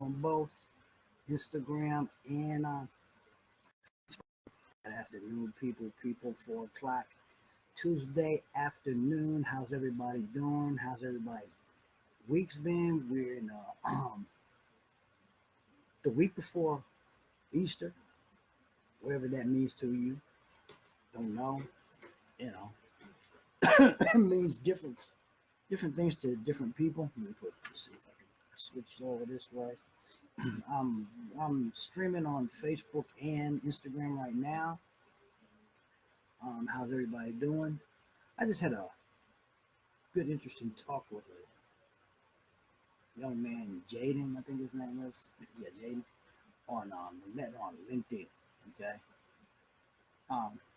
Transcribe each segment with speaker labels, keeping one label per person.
Speaker 1: on both Instagram and good afternoon, people, 4 o'clock. Tuesday afternoon. How's everybody doing? How's everybody's week's been? We're in the week before Easter, whatever that means to you. Don't know. You know, it means different things to different people. Let's see if I can switch over this way. I'm streaming on Facebook and Instagram right now. How's everybody doing? I just had a good, interesting talk with a young man, Jaden, I think his name is. Yeah, Jaden. We met on LinkedIn. Okay.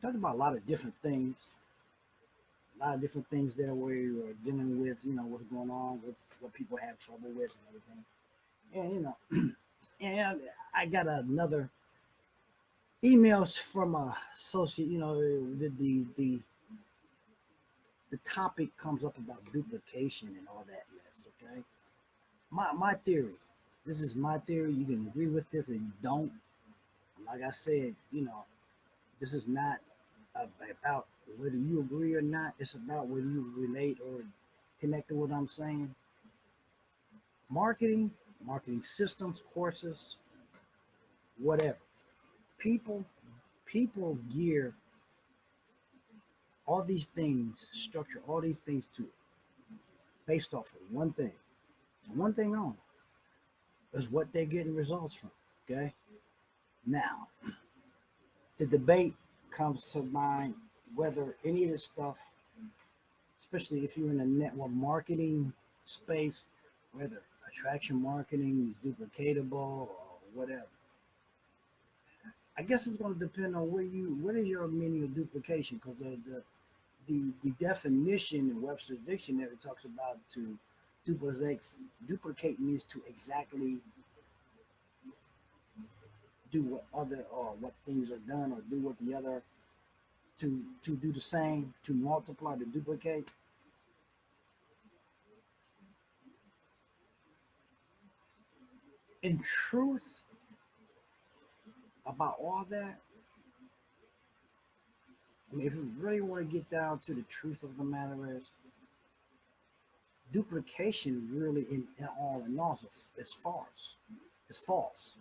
Speaker 1: Talked about a lot of different things. A lot of different things there where you are dealing with, what's going on, with what people have trouble with and everything. And and I got another emails from a associate. The topic comes up about duplication and all that mess. Okay, my theory. This is my theory. You can agree with this or you don't. Like I said, this is not about whether you agree or not. It's about whether you relate or connect to what I'm saying. Marketing, marketing systems, courses, whatever. People, people gear all these things, structure all these things to based off of one thing, and one thing only is what they're getting results from. Okay. Now, the debate comes to mind whether any of this stuff, especially if you're in a network marketing space, whether attraction marketing is duplicatable or whatever. I guess it's going to depend on what is your meaning of duplication, because the definition in Webster's dictionary talks about to duplicate. Duplicate means to exactly do what other or what things are done, or do what the other, to do the same, to multiply, to duplicate. In truth, about all that, I mean, if you really want to get down to the truth of the matter is, duplication really in all is false. It's false.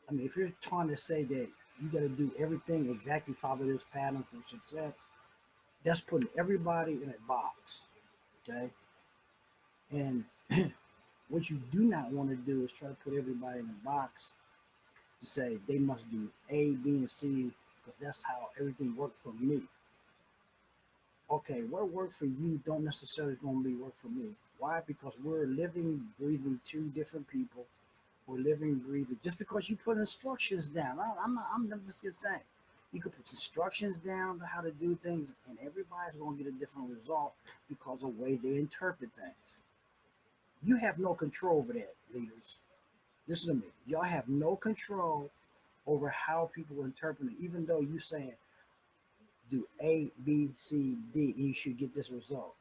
Speaker 1: I mean, if you're trying to say that you got to do everything exactly, follow this pattern for success, that's putting everybody in a box. Okay. And what you do not want to do is try to put everybody in a box to say they must do A, B, and C because that's how everything worked for me. Okay, what worked for you don't necessarily going to be work for me. Why? Because we're living, breathing two different people. We're living, breathing. Just because you put instructions down, I'm just gonna say, you could put instructions down to how to do things, and everybody's going to get a different result because of the way they interpret things. You have no control over that, leaders. Listen to me. Y'all have no control over how people interpret it, even though you saying do A, B, C, D, and you should get this result.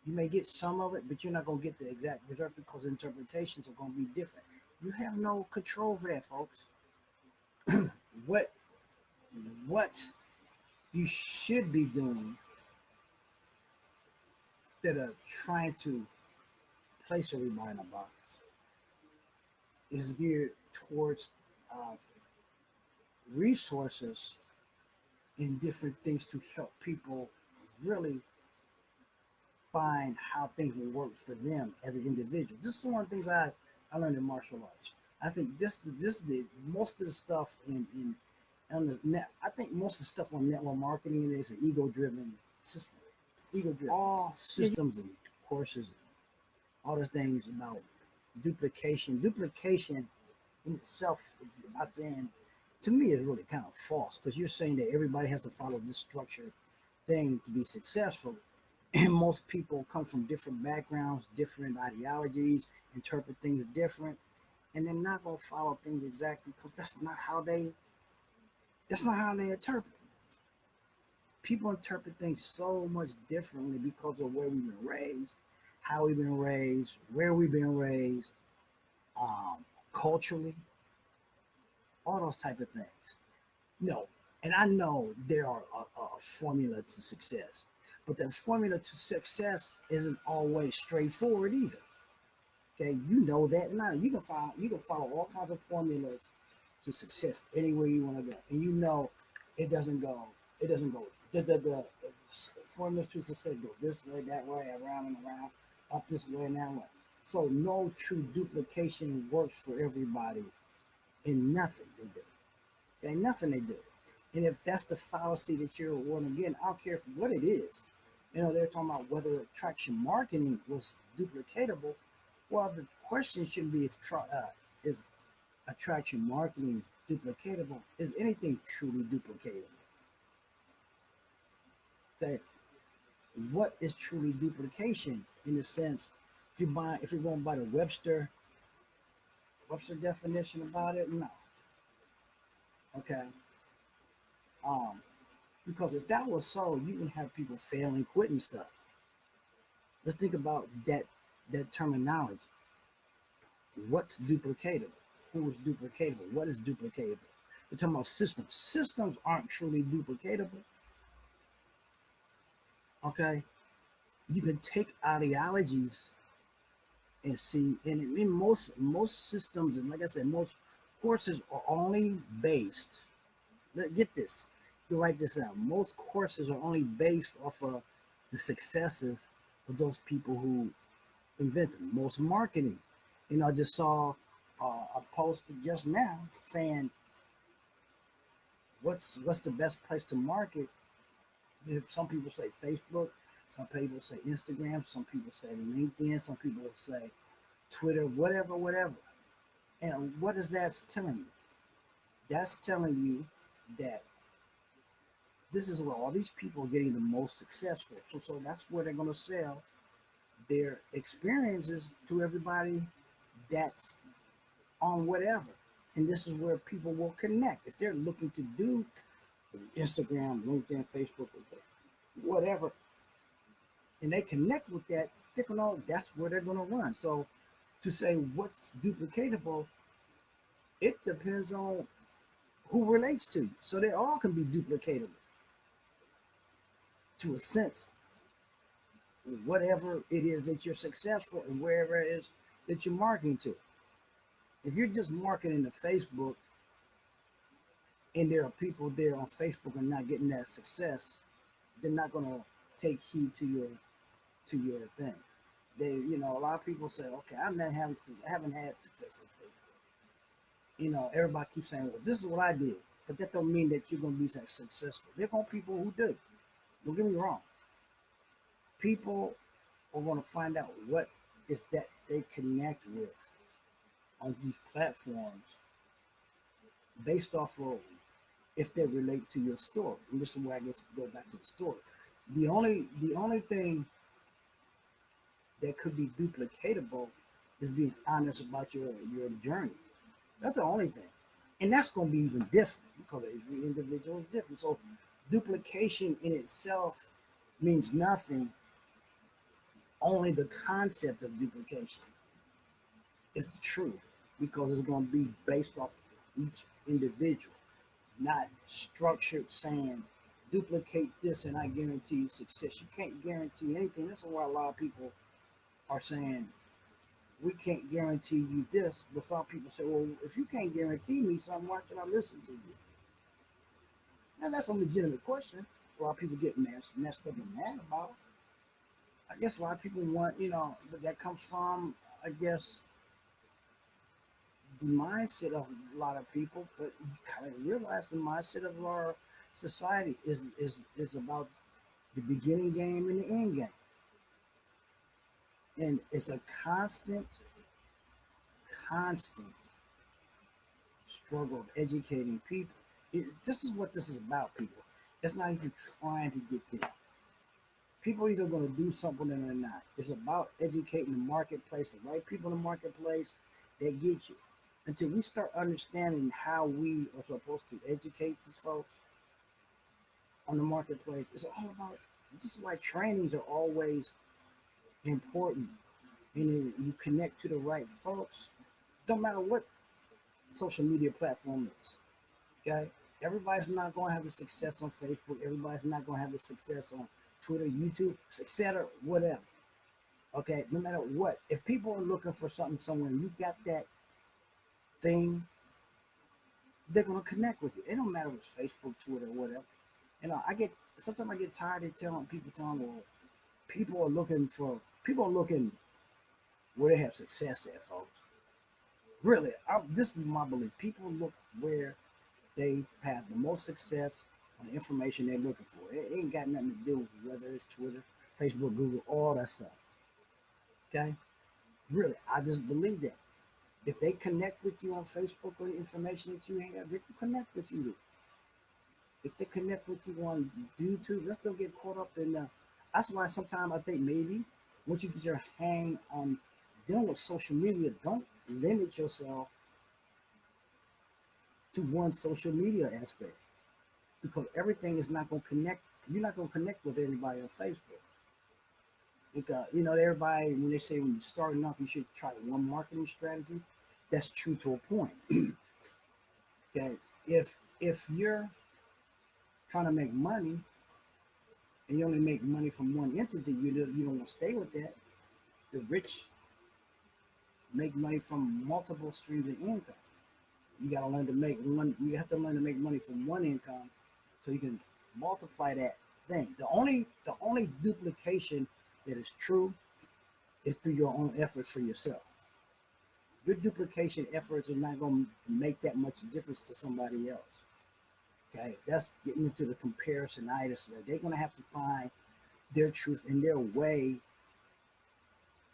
Speaker 1: You may get some of it, but you're not going to get the exact result because interpretations are going to be different. You have no control over that, folks. what what you should be doing instead of trying to place everybody in a box is geared towards uh, resources and different things to help people really find how things will work for them as an individual. This is one of the things I learned in martial arts. I think this the most of the stuff in on the net. I think most of the stuff on network marketing is an ego driven system. Ego driven. All systems and courses and all the things about duplication. Duplication in itself is, I saying, to me, is really kind of false because you're saying that everybody has to follow this structured thing to be successful. And most people come from different backgrounds, different ideologies, interpret things different, and they're not gonna follow things exactly because that's not how they interpret. People interpret things so much differently because of where we've been raised, how we've been raised, where we've been raised, culturally, all those type of things. No, and I know there are a formula to success, but the formula to success isn't always straightforward either. Okay, you know that now. You can follow all kinds of formulas to success anywhere you want to go, and you know it doesn't go. It doesn't go. The formulas to success go this way, that way, around and around, up this way and that way. So no true duplication works for everybody in nothing they do. There ain't nothing they do. And if that's the fallacy that you're one again, I don't care for what it is. They're talking about whether attraction marketing was duplicatable. Well, the question shouldn't be is attraction marketing duplicatable. Is anything truly duplicatable? Okay, what is truly duplication in the sense if you're going by the Webster definition about it? No. Okay. Um, because if that was so, you would have people failing, quitting stuff. Let's think about that terminology. What's duplicatable? Who is duplicatable? What is duplicatable? We're talking about systems. Systems aren't truly duplicatable. Okay, you can take ideologies and see, and in most systems, and like I said, most courses are only based. Get this, you write this out. Most courses are only based off of the successes of those people who invent them. Most marketing, I just saw a post just now saying what's the best place to market. If some people say Facebook, some people say Instagram, some people say LinkedIn, some people say Twitter, whatever. And what is that telling you? That's telling you that this is where all these people are getting the most successful. So that's where they're going to sell their experiences to everybody that's on whatever. And this is where people will connect. If they're looking to do Instagram, LinkedIn, Facebook, whatever, and they connect with that, they're gonna that's where they're gonna run. So to say what's duplicatable, it depends on who relates to you. So they all can be duplicatable to a sense, whatever it is that you're successful and wherever it is that you're marketing to. If you're just marketing to Facebook and there are people there on Facebook and not getting that success, they're not gonna take heed to your thing. A lot of people say, okay, I haven't had success on Facebook. Everybody keeps saying, well, this is what I did, but that don't mean that you're gonna be successful. There are gonna be people who do. Don't get me wrong. People are gonna find out what is that they connect with on these platforms based off of if they relate to your story. And this is where I guess we go back to the story. The only thing that could be duplicatable is being honest about your journey. That's the only thing. And that's going to be even different because every individual is different. So duplication in itself means nothing. Only the concept of duplication is the truth because it's going to be based off each individual, not structured saying duplicate this and I guarantee you success. You can't guarantee anything. That's why a lot of people are saying we can't guarantee you this, but some people say, well, if you can't guarantee me something, why should I listen to you? And that's a legitimate question. A lot of people get messed up and mad about it. I guess a lot of people want, but that comes from, I guess, the mindset of a lot of people, but you kind of realize the mindset of our society is about the beginning game and the end game. And it's a constant struggle of educating people. This is what this is about, people. It's not even trying to get there. People are either going to do something or they're not. It's about educating the marketplace, the right people in the marketplace that get you. Until we start understanding how we are supposed to educate these folks on the marketplace, it's all about, this is why trainings are always important. And then you connect to the right folks. Don't matter what social media platform is. Okay, everybody's not going to have the success on Facebook. Everybody's not going to have the success on Twitter, YouTube, etc. Whatever. Okay, no matter what, if people are looking for something somewhere, and you got that thing, they're going to connect with you. It don't matter if it's Facebook, Twitter, or whatever. I get sometimes I get tired of telling, well, people are looking where they have success at, folks. Really, this is my belief. People look where they have the most success on the information they're looking for. It ain't got nothing to do with whether it's Twitter, Facebook, Google, all that stuff. Okay? Really, I just believe that. If they connect with you on Facebook or the information that you have, they can connect with you. If they connect with you on YouTube, let's don't get caught up in the. That's why sometimes I think maybe once you get your hang on dealing with social media, don't limit yourself to one social media aspect because everything is not going to connect. You're not going to connect with everybody on Facebook. Because everybody when they say when you're starting off, you should try one marketing strategy. That's true to a point. Okay, if you're trying to make money and you only make money from one entity, you don't want to stay with that. The rich make money from multiple streams of income. You got to learn to make one. You have to learn to make money from one income, so you can multiply that thing. The only duplication that is true is through your own efforts for yourself. Your duplication efforts are not going to make that much difference to somebody else. Okay, that's getting into the comparisonitis. They're going to have to find their truth in their way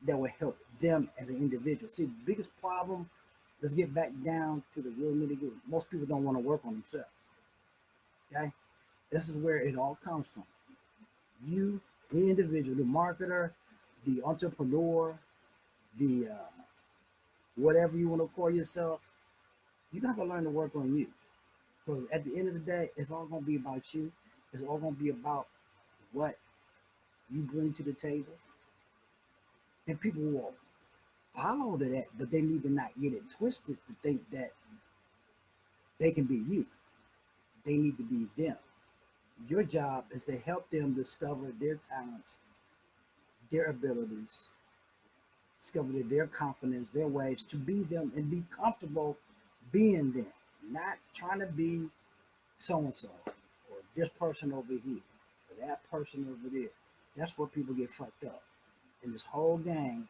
Speaker 1: that will help them as an individual. See, the biggest problem, let's get back down to the real nitty gritty. Most people don't want to work on themselves. Okay? This is where it all comes from. You, the individual, the marketer, the entrepreneur, the whatever you want to call yourself, you got to learn to work on you. Because at the end of the day, it's all going to be about you. It's all going to be about what you bring to the table. And people will follow to that, but they need to not get it twisted to think that they can be you. They need to be them. Your job is to help them discover their talents, their abilities, discover their confidence, their ways to be them and be comfortable being them. Not trying to be so and so or this person over here or that person over there. That's where people get fucked up. In this whole game,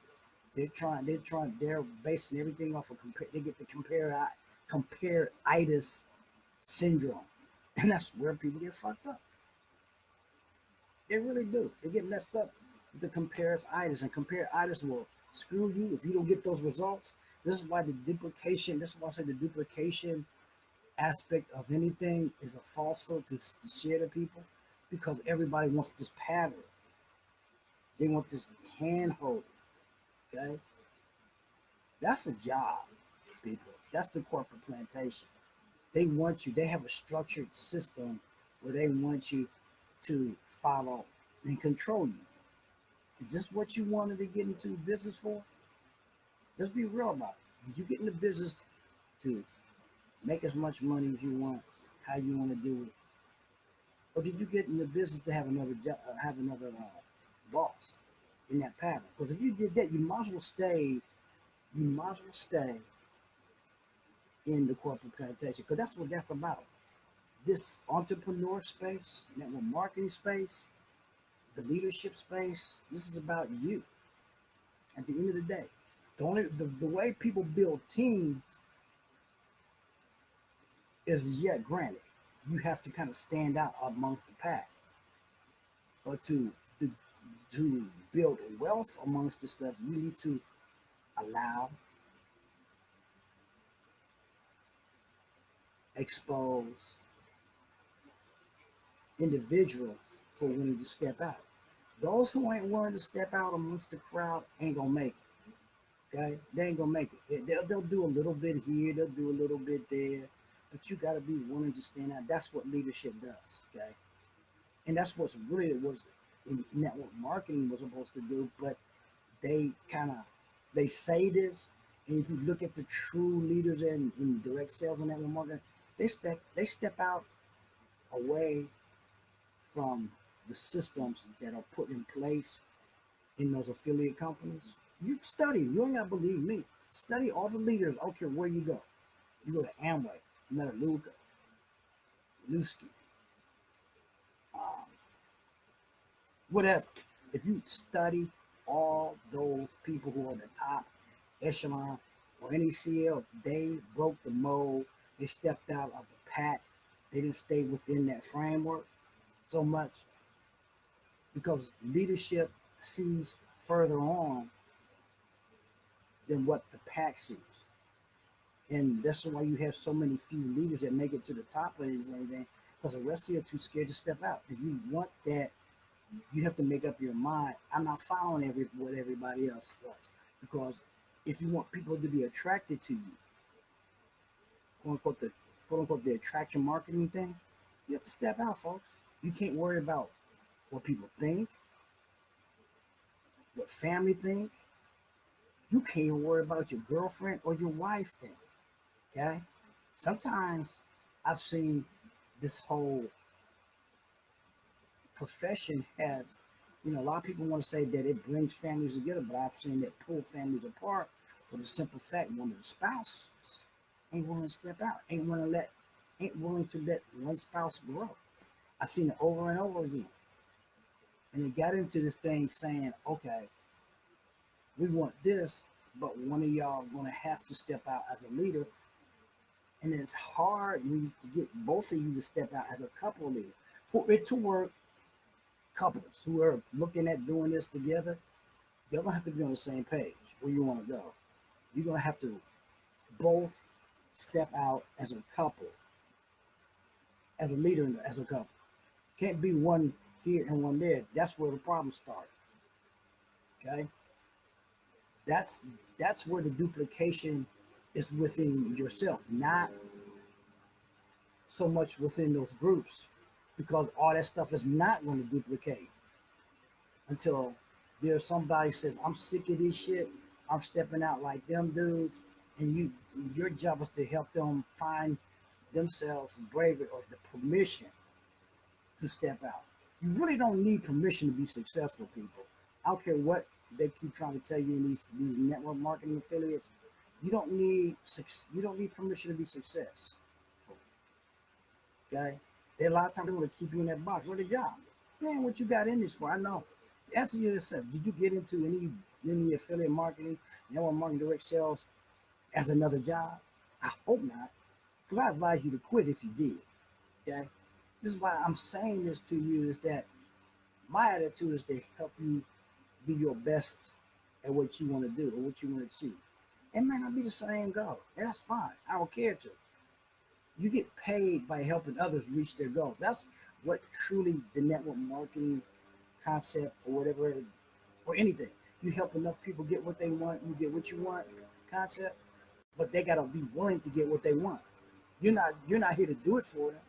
Speaker 1: they're basing everything off of compare. They get the compare-itis syndrome, and that's where people get fucked up. They really do. They get messed up with the compare-itis, and compare-itis will screw you if you don't get those results. This is why the duplication. This is why I say the duplication aspect of anything is a falsehood to share to people, because everybody wants this pattern. They want this hand holding. Okay, that's a job, people. That's the corporate plantation. They want you. They have a structured system where they want you to follow and control you. Is this what you wanted to get into business for? Let's be real about it. Did you get into business to make as much money as you want, how you want to do it, or did you get into business to have another job, boss in that pattern? Because if you did that, you might as well stay. You might as well stay in the corporate plantation, because that's what that's about. This entrepreneur space, network marketing space, the leadership space. This is about you. At the end of the day, the way people build teams is yet granted. You have to kind of stand out amongst the pack, but to build wealth amongst the stuff, you need to allow, expose individuals who are willing to step out. Those who ain't willing to step out amongst the crowd ain't gonna make it. Okay, they ain't gonna make it. They'll do a little bit here, they'll do a little bit there, but you got to be willing to stand out. That's what leadership does. Okay, and that's what's really was in network marketing was supposed to do. But they kind of they say this And if you look at the true leaders in direct sales and network marketing, they step out away from the systems that are put in place in those affiliate companies. You study. You ain't gotta believe me. Study all the leaders. I don't care where you go. You go to Amway, Metaluca, Lusky, um, whatever. If you study all those people who are the top echelon or any CL, they broke the mold. They stepped out of the pack. They didn't stay within that framework so much because leadership sees further on than what the pack sees. And that's why you have so many few leaders that make it to the top of this anything, because the rest of you are too scared to step out. If you want that, you have to make up your mind. I'm not following what everybody else does, because if you want people to be attracted to you, quote unquote the attraction marketing thing, you have to step out, folks. You can't worry about what people think, what family think. You can't even worry about your girlfriend or your wife think. Okay. Sometimes I've seen this whole profession has, a lot of people want to say that it brings families together, but I've seen it pull families apart for the simple fact one of the spouses ain't willing to step out, ain't willing to let one spouse grow. I've seen it over and over again. And they got into this thing saying, okay, we want this, but one of y'all gonna have to step out as a leader. And it's hard to get both of you to step out as a couple leader. For it to work, couples who are looking at doing this together, you're gonna have to be on the same page where you want to go. You're gonna have to both step out as a couple, as a leader, as a couple. Can't be one here and one there. That's where the problem starts. Okay, that's where the duplication is within yourself, not so much within those groups, because all that stuff is not going to duplicate until there's somebody says, I'm sick of this shit. I'm stepping out like them dudes. And your job is to help them find themselves bravery or the permission to step out. You really don't need permission to be successful, people. I don't care what they keep trying to tell you in these network marketing affiliates. You don't need permission to be successful. Okay? There are a lot of times they want to keep you in that box or the job. Man, what you got in this for? I know. Answer yourself. Did you get into any affiliate marketing, network marketing, direct sales as another job? I hope not. Because I advise you to quit if you did. Okay? This is why I'm saying this to you, is that my attitude is to help you be your best at what you want to do or what you want to achieve. It may not be the same goal. And that's fine. I don't care to. You get paid by helping others reach their goals. That's what truly the network marketing concept or whatever, or anything. You help enough people get what they want, you get what you want concept, but they gotta be willing to get what they want. You're not here to do it for them.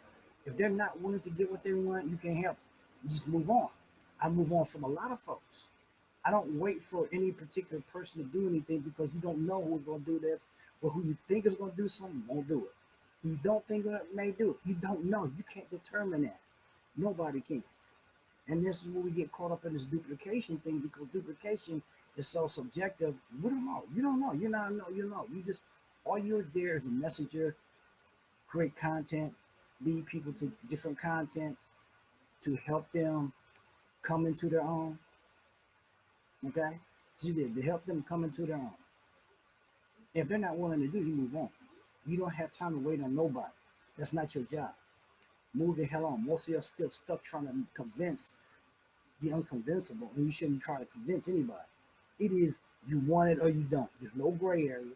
Speaker 1: If they're not willing to get what they want, you can't help them. You just move on. I move on from a lot of folks. I don't wait for any particular person to do anything, because you don't know who's going to do this, or who you think is going to do something won't do it. Who you don't think may do it. You don't know. You can't determine that. Nobody can. And this is where we get caught up in this duplication thing, because duplication is so subjective. We don't know. You don't know. You're not know. You know. You just, all you're there is a messenger, create content, lead people to different content to help them come into their own. Okay? So you did to help them come into their own. If they're not willing to do it, you move on. You don't have time to wait on nobody. That's not your job. Move the hell on. Most of you are still stuck trying to convince the unconvincible, and you shouldn't try to convince anybody. It is, you want it or you don't. There's no gray area.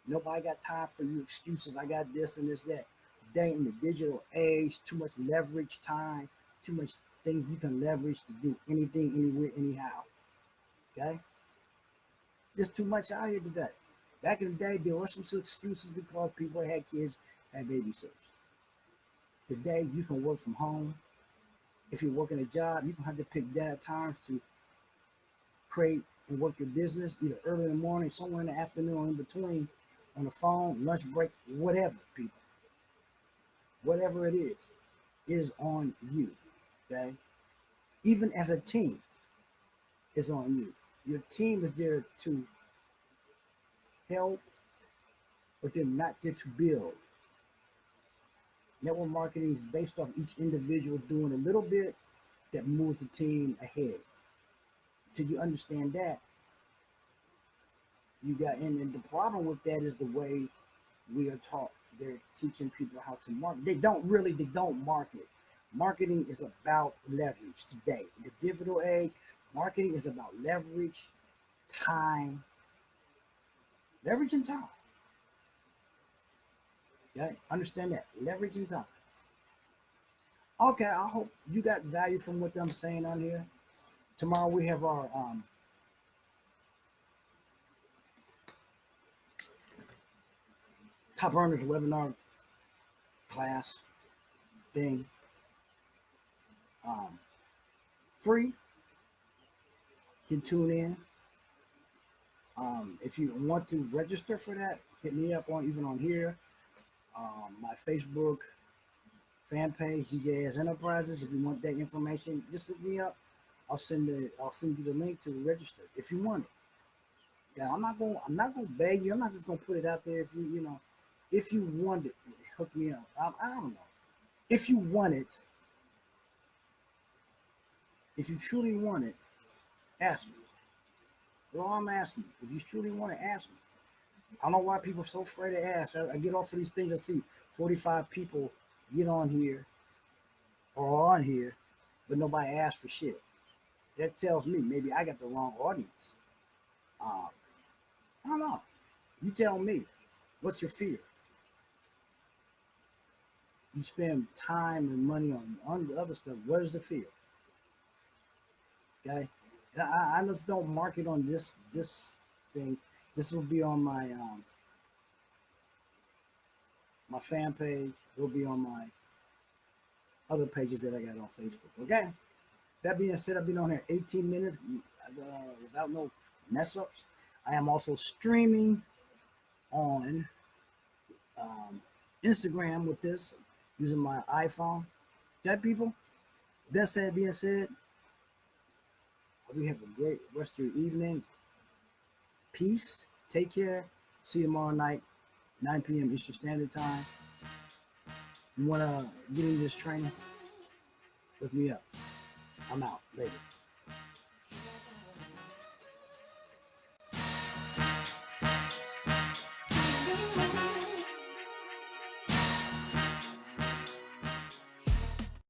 Speaker 1: Nobody got time for you excuses. I got this and this, that. Today in the digital age, too much leverage time, too much things you can leverage to do anything, anywhere, anyhow. Okay? There's too much out here today. Back in the day, there were some excuses because people had kids, had babysitters. Today, you can work from home. If you're working a job, you can have to pick dad times to create and work your business, either early in the morning, somewhere in the afternoon, or in between, on the phone, lunch break, whatever, people. Whatever it is on you. Okay? Even as a team, it's on you. Your team is there to help, but they're not there to build. Network marketing is based off each individual doing a little bit that moves the team ahead. Till you understand that, you got, and the problem with that is the way we are taught. They're teaching people how to market. They don't market. Marketing is about leverage today. In the digital age, marketing is about leverage, time, leverage and time. Okay, understand that. Leverage and time. Okay, I hope you got value from what I'm saying on here. Tomorrow we have our top earners webinar class thing. Free. You can tune in. If you want to register for that, hit me up on even on here. My Facebook fan page, DJS Enterprises. If you want that information, just hit me up. I'll send you the link to register if you want it. Yeah, I'm not gonna beg you. I'm not just gonna put it out there. If you want it, hook me up. I don't know. If you want it, if you truly want it, ask me. Well, I'm asking you. If you truly want to, ask me. I don't know why people are so afraid to ask. I get off of these things. I see 45 people get on here or on here, but nobody asked for shit. That tells me maybe I got the wrong audience. I don't know. You tell me. What's your fear? You spend time and money on the other stuff. What is the fear? Okay. And I just don't market on this thing. This will be on my my fan page. It will be on my other pages that I got on Facebook. Okay. That being said, I've been on here 18 minutes without no mess ups. I am also streaming on Instagram with this using my iPhone. Okay, people. That being said, we have a great rest of your evening. Peace. Take care. See you tomorrow night, 9 p.m. Eastern Standard Time. If you want to get into this training, look me up. I'm out. Later.